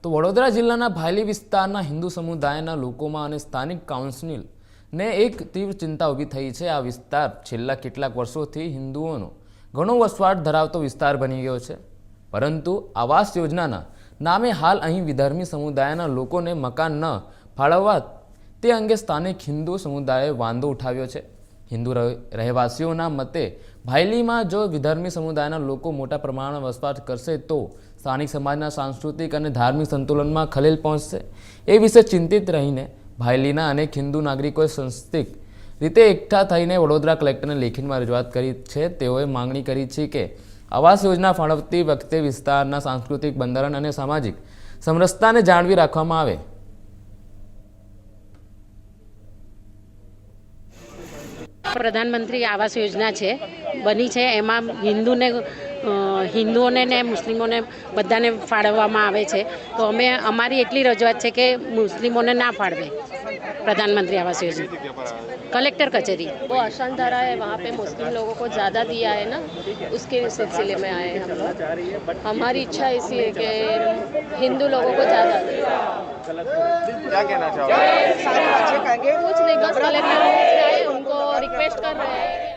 તો વડોદરા જિલ્લાના ભાયલી વિસ્તારના હિન્દુ સમુદાયના લોકોમાં અને સ્થાનિક કાઉન્સિલને એક તીવ્ર ચિંતા ઊભી થઈ છે। આ વિસ્તાર છેલ્લા કેટલાક વર્ષોથી હિન્દુઓનો ઘણો વસવાટ ધરાવતો વિસ્તાર બની ગયો છે, પરંતુ આવાસ યોજનાના નામે હાલ અહીં વિધર્મી સમુદાયના લોકોને મકાન ન ફાળવવા તે અંગે સ્થાનિક હિન્દુ સમુદાયે વાંધો ઉઠાવ્યો છે। હિન્દુ રહેવાસીઓના મતે ભાયલીમાં જો વિધર્મી સમુદાયના લોકો મોટા પ્રમાણમાં વસવાટ કરશે તો સ્થાનિક સમાજના સાંસ્કૃતિક અને ધાર્મિક સંતુલનમાં ખલેલ પહોંચશે। એ વિશે ચિંતિત રહીને ભાયલીના અનેક હિન્દુ નાગરિકોએ સંસ્થિત રીતે એકઠા થઈને વડોદરા કલેક્ટરને લેખિતમાં રજૂઆત કરી છે। તેઓએ માંગણી કરી છે કે આવાસ યોજના ફાળવતી વખતે વિસ્તારના સાંસ્કૃતિક બંધારણ અને સામાજિક સમરસતાને જાળવી રાખવામાં આવે। प्रधानमंत्री आवास योजना है बनी है एम हिंदुओं ने मुस्लिमों ने बधाने फाळववामां आवे छे। तो अमे अमारी एटली रजूआत है कि मुस्लिमों ने ना फाळवे प्रधानमंत्री आवास योजना। कलेक्टर कचेरी वो आशान धारा है, वहाँ पे मुस्लिम लोगों को ज़्यादा दिया है ना, उसके सिलसिले में आए हैं हम लोग। हमारी इच्छा ऐसी है कि हिंदू लोगों को ज़्यादा दे। क्या कहना चाहोगे? कुछ नहीं, बस कलेक्टर ऑफिस में आए, उनको रिक्वेस्ट कर रहे हैं।